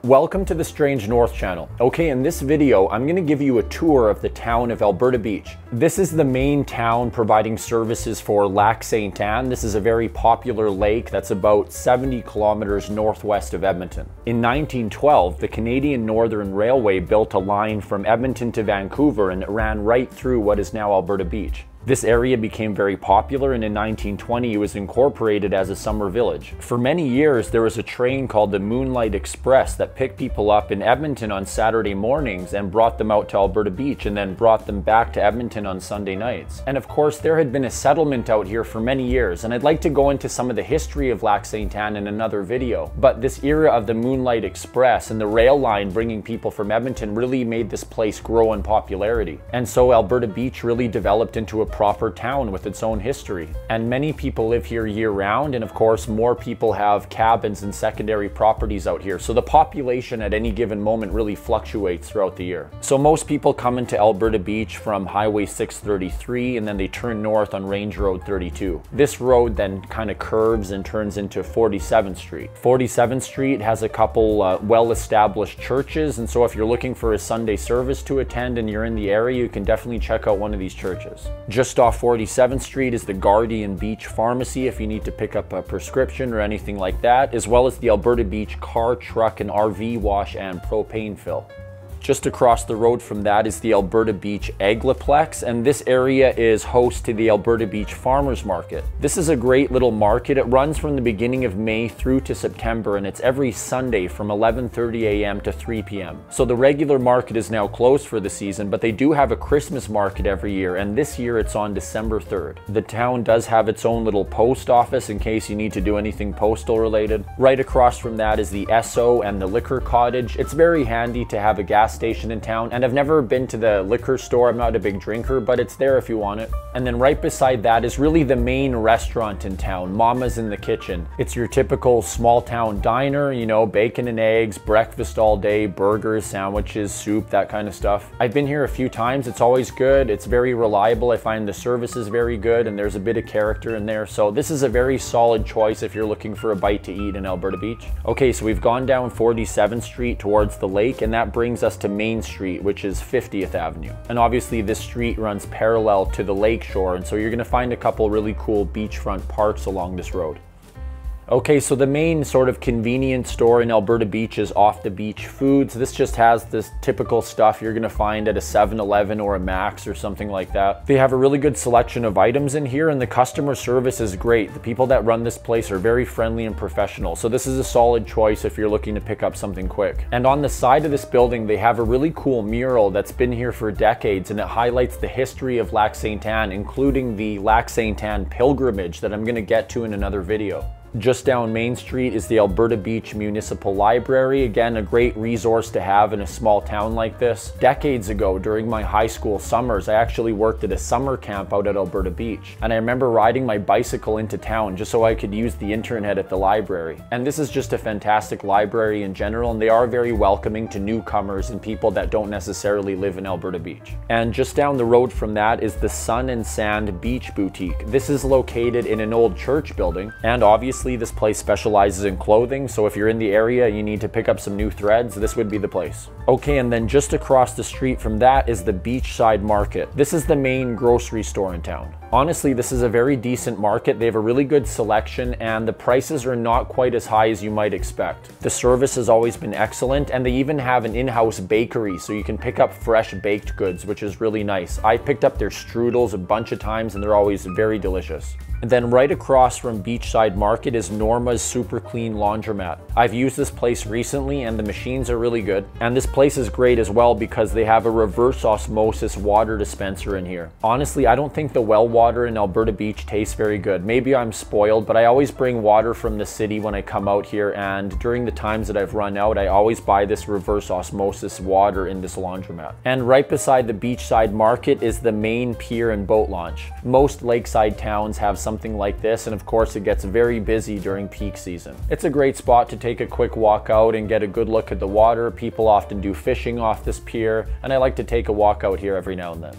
Welcome to the Strange North channel. Okay, in this video, I'm going to give you a tour of the town of Alberta Beach. This is the main town providing services for Lac Ste. This is a very popular lake that's about 70 kilometers northwest of Edmonton. In 1912, the Canadian Northern Railway built a line from Edmonton to Vancouver, and it ran right through what is now Alberta Beach. This area became very popular, and in 1920 it was incorporated as a summer village. For many years there was a train called the Moonlight Express that picked people up in Edmonton on Saturday mornings and brought them out to Alberta Beach and then brought them back to Edmonton on Sunday nights. And of course there had been a settlement out here for many years, and I'd like to go into some of the history of Lac Ste. In another video. But this era of the Moonlight Express and the rail line bringing people from Edmonton really made this place grow in popularity. And so Alberta Beach really developed into a proper town with its own history. And many people live here year-round, and of course more people have cabins and secondary properties out here, so the population at any given moment really fluctuates throughout the year. So most people come into Alberta Beach from Highway 633 and then they turn north on Range Road 32. This road then kind of curves and turns into 47th Street. 47th Street has a couple well-established churches, and so if you're looking for a Sunday service to attend and you're in the area, you can definitely check out one of these churches. Just off 47th Street is the Guardian Beach Pharmacy if you need to pick up a prescription or anything like that, as well as the Alberta Beach car, truck, and RV wash and propane fill. Just across the road from that is the Alberta Beach Agleplex, and this area is host to the Alberta Beach Farmers Market. This is a great little market. It runs from the beginning of May through to September, and it's every Sunday from 11:30 a.m. to 3 p.m. So the regular market is now closed for the season, but they do have a Christmas market every year, and this year it's on December 3rd. The town does have its own little post office in case you need to do anything postal related. Right across from that is the Esso and the Liquor Cottage. It's very handy to have a gas station in town, and I've never been to the liquor store. I'm not a big drinker, but it's there if you want it. And then right beside that is really the main restaurant in town, Mama's in the Kitchen. It's your typical small town diner, you know, bacon and eggs, breakfast all day, burgers, sandwiches, soup, that kind of stuff. I've been here a few times. It's always good. It's very reliable. I find the service is very good, and there's a bit of character in there. So this is a very solid choice if you're looking for a bite to eat in Alberta Beach. Okay, so we've gone down 47th Street towards the lake, and that brings us to Main Street, which is 50th Avenue. And obviously this street runs parallel to the lake shore, and so you're going to find a couple really cool beachfront parks along this road. Okay, so the main sort of convenience store in Alberta Beach is Off the Beach Foods. This just has this typical stuff you're gonna find at a 7-Eleven or a Max or something like that. They have a really good selection of items in here, and the customer service is great. The people that run this place are very friendly and professional, so this is a solid choice if you're looking to pick up something quick. And on the side of this building, they have a really cool mural that's been here for decades, and it highlights the history of Lac Ste., including the Lac Ste. Pilgrimage that I'm gonna get to in another video. Just down Main Street is the Alberta Beach Municipal Library. Again, a great resource to have in a small town like this. Decades ago, during my high school summers, I actually worked at a summer camp out at Alberta Beach. And I remember riding my bicycle into town just so I could use the internet at the library. And this is just a fantastic library in general, and they are very welcoming to newcomers and people that don't necessarily live in Alberta Beach. And just down the road from that is the Sun and Sand Beach Boutique. This is located in an old church building, and obviously this place specializes in clothing, so if you're in the area you need to pick up some new threads, this would be the place. Okay, and then just across the street from that is the Beachside Market. This is the main grocery store in town. Honestly, this is a very decent market. They have a really good selection, and the prices are not quite as high as you might expect. The service has always been excellent, and they even have an in-house bakery, so you can pick up fresh baked goods, which is really nice. I picked up their strudels a bunch of times, and they're always very delicious. And then right across from Beachside Market is Norma's Super Clean Laundromat. I've used this place recently, and the machines are really good. And this place is great as well because they have a reverse osmosis water dispenser in here. Honestly, I don't think the well water in Alberta Beach tastes very good. Maybe I'm spoiled, but I always bring water from the city when I come out here, and during the times that I've run out, I always buy this reverse osmosis water in this laundromat. And right beside the Beachside Market is the main pier and boat launch. Most lakeside towns have something like this, and of course it gets very busy during peak season. It's a great spot to take a quick walk out and get a good look at the water. People often do fishing off this pier, and I like to take a walk out here every now and then.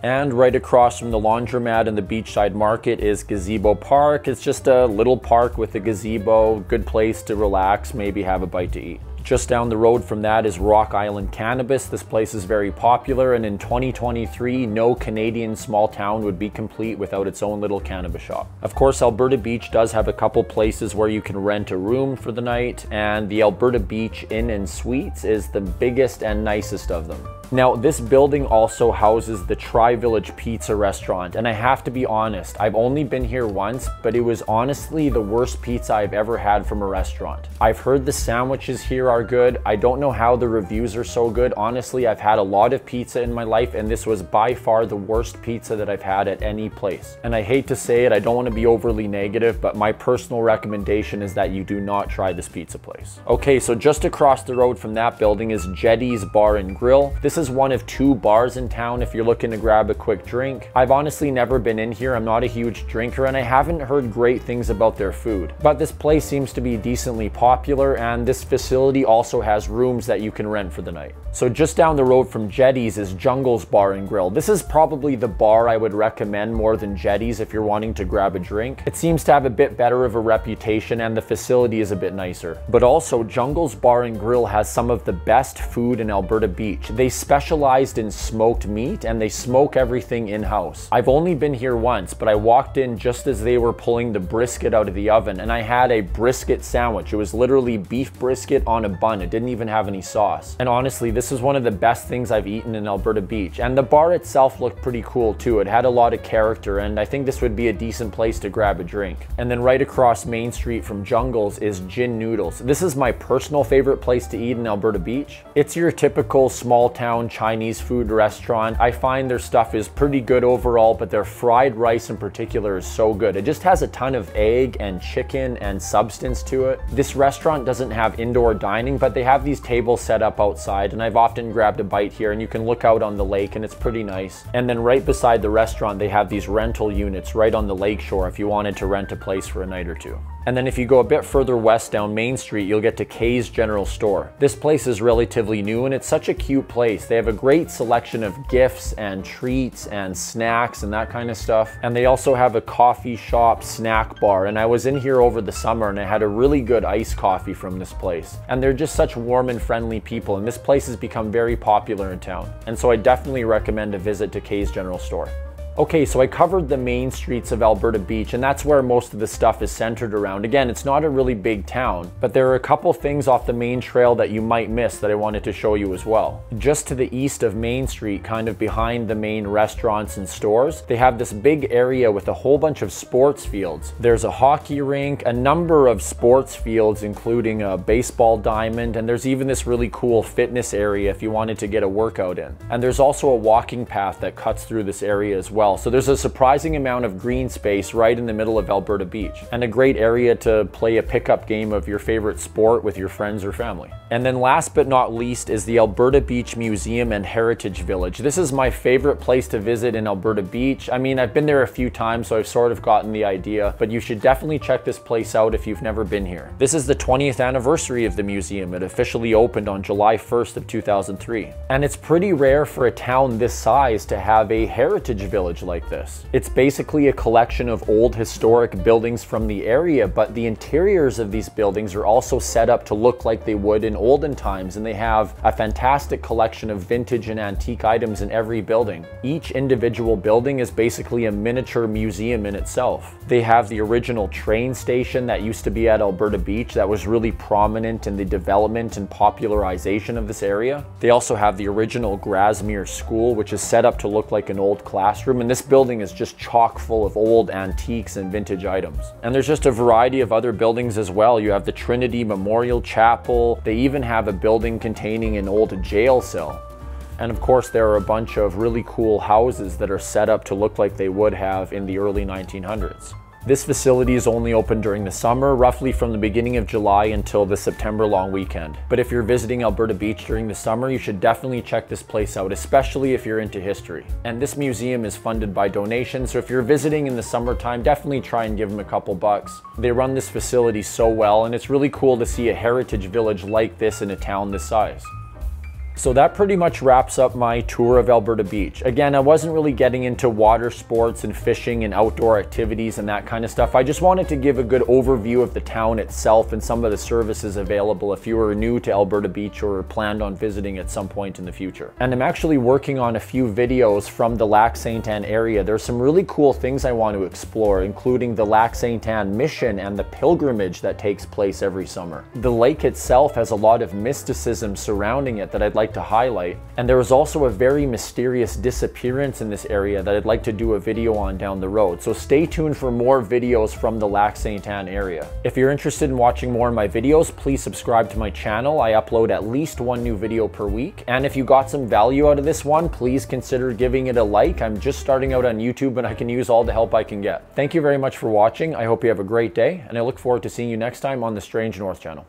And right across from the laundromat and the Beachside Market is Gazebo Park. It's just a little park with a gazebo, good place to relax, maybe have a bite to eat. Just down the road from that is Rock Island Cannabis. This place is very popular, and in 2023, no Canadian small town would be complete without its own little cannabis shop. Of course, Alberta Beach does have a couple places where you can rent a room for the night, and the Alberta Beach Inn and Suites is the biggest and nicest of them. Now, this building also houses the Tri-Village Pizza restaurant, and I have to be honest, I've only been here once, but it was honestly the worst pizza I've ever had from a restaurant. I've heard the sandwiches here are good. I don't know how the reviews are so good. Honestly, I've had a lot of pizza in my life, and this was by far the worst pizza that I've had at any place. And I hate to say it, I don't want to be overly negative, but my personal recommendation is that you do not try this pizza place. Okay, so just across the road from that building is Jetty's Bar and Grill. This is one of 2 bars in town if you're looking to grab a quick drink. I've honestly never been in here. I'm not a huge drinker, and I haven't heard great things about their food. But this place seems to be decently popular, and this facility also has rooms that you can rent for the night. So just down the road from Jetty's is Jungle's Bar and Grill. This is probably the bar I would recommend more than Jetty's if you're wanting to grab a drink. It seems to have a bit better of a reputation, and the facility is a bit nicer. But also, Jungle's Bar and Grill has some of the best food in Alberta Beach. They specialized in smoked meat, and they smoke everything in-house. I've only been here once, but I walked in just as they were pulling the brisket out of the oven, and I had a brisket sandwich. It was literally beef brisket on a bun. It didn't even have any sauce. And honestly, this is one of the best things I've eaten in Alberta Beach. And the bar itself looked pretty cool too. It had a lot of character, and I think this would be a decent place to grab a drink. And then right across Main Street from Jungle's is Gin Noodles. This is my personal favorite place to eat in Alberta Beach. It's your typical small town Chinese food restaurant. I find their stuff is pretty good overall, but their fried rice in particular is so good. It just has a ton of egg and chicken and substance to it. This restaurant doesn't have indoor dining, but they have these tables set up outside, and I've often grabbed a bite here, and you can look out on the lake, and it's pretty nice. And then right beside the restaurant, they have these rental units right on the lake shore if you wanted to rent a place for a night or two. And then if you go a bit further west down Main Street, you'll get to Kay's General Store. This place is relatively new, and it's such a cute place. They have a great selection of gifts and treats and snacks and that kind of stuff. And they also have a coffee shop snack bar. And I was in here over the summer, and I had a really good iced coffee from this place. And they're just such warm and friendly people, and this place has become very popular in town. And so I definitely recommend a visit to Kay's General Store. Okay, so I covered the main streets of Alberta Beach, and that's where most of the stuff is centered around. Again, it's not a really big town, but there are a couple things off the main trail that you might miss that I wanted to show you as well. Just to the east of Main Street, kind of behind the main restaurants and stores, they have this big area with a whole bunch of sports fields. There's a hockey rink, a number of sports fields, including a baseball diamond, and there's even this really cool fitness area if you wanted to get a workout in. And there's also a walking path that cuts through this area as well. So there's a surprising amount of green space right in the middle of Alberta Beach, and a great area to play a pickup game of your favorite sport with your friends or family. And then last but not least is the Alberta Beach Museum and Heritage Village. This is my favorite place to visit in Alberta Beach. I mean, I've been there a few times, so I've sort of gotten the idea, but you should definitely check this place out if you've never been here. This is the 20th anniversary of the museum. It officially opened on July 1st of 2003. And it's pretty rare for a town this size to have a heritage village like this. It's basically a collection of old historic buildings from the area, but the interiors of these buildings are also set up to look like they would in olden times, and they have a fantastic collection of vintage and antique items in every building. Each individual building is basically a miniature museum in itself. They have the original train station that used to be at Alberta Beach that was really prominent in the development and popularization of this area. They also have the original Grasmere School, which is set up to look like an old classroom, and this building is just chock full of old antiques and vintage items. And there's just a variety of other buildings as well. You have the Trinity Memorial Chapel. They even have a building containing an old jail cell. And of course, there are a bunch of really cool houses that are set up to look like they would have in the early 1900s. This facility is only open during the summer, roughly from the beginning of July until the September long weekend. But if you're visiting Alberta Beach during the summer, you should definitely check this place out, especially if you're into history. And this museum is funded by donations, so if you're visiting in the summertime, definitely try and give them a couple bucks. They run this facility so well, and it's really cool to see a heritage village like this in a town this size. So that pretty much wraps up my tour of Alberta Beach. Again, I wasn't really getting into water sports and fishing and outdoor activities and that kind of stuff. I just wanted to give a good overview of the town itself and some of the services available if you were new to Alberta Beach or planned on visiting at some point in the future. And I'm actually working on a few videos from the Lac Ste area. There's some really cool things I want to explore, including the Lac Ste mission and the pilgrimage that takes place every summer. The lake itself has a lot of mysticism surrounding it that I'd like to highlight, and there is also a very mysterious disappearance in this area that I'd like to do a video on down the road. So stay tuned for more videos from the Lac Ste area. If you're interested in watching more of my videos, please subscribe to my channel. I upload at least one new video per week, and if you got some value out of this one, please consider giving it a like. I'm just starting out on YouTube and I can use all the help I can get. Thank you very much for watching. I hope you have a great day, and I look forward to seeing you next time on the Strange North channel.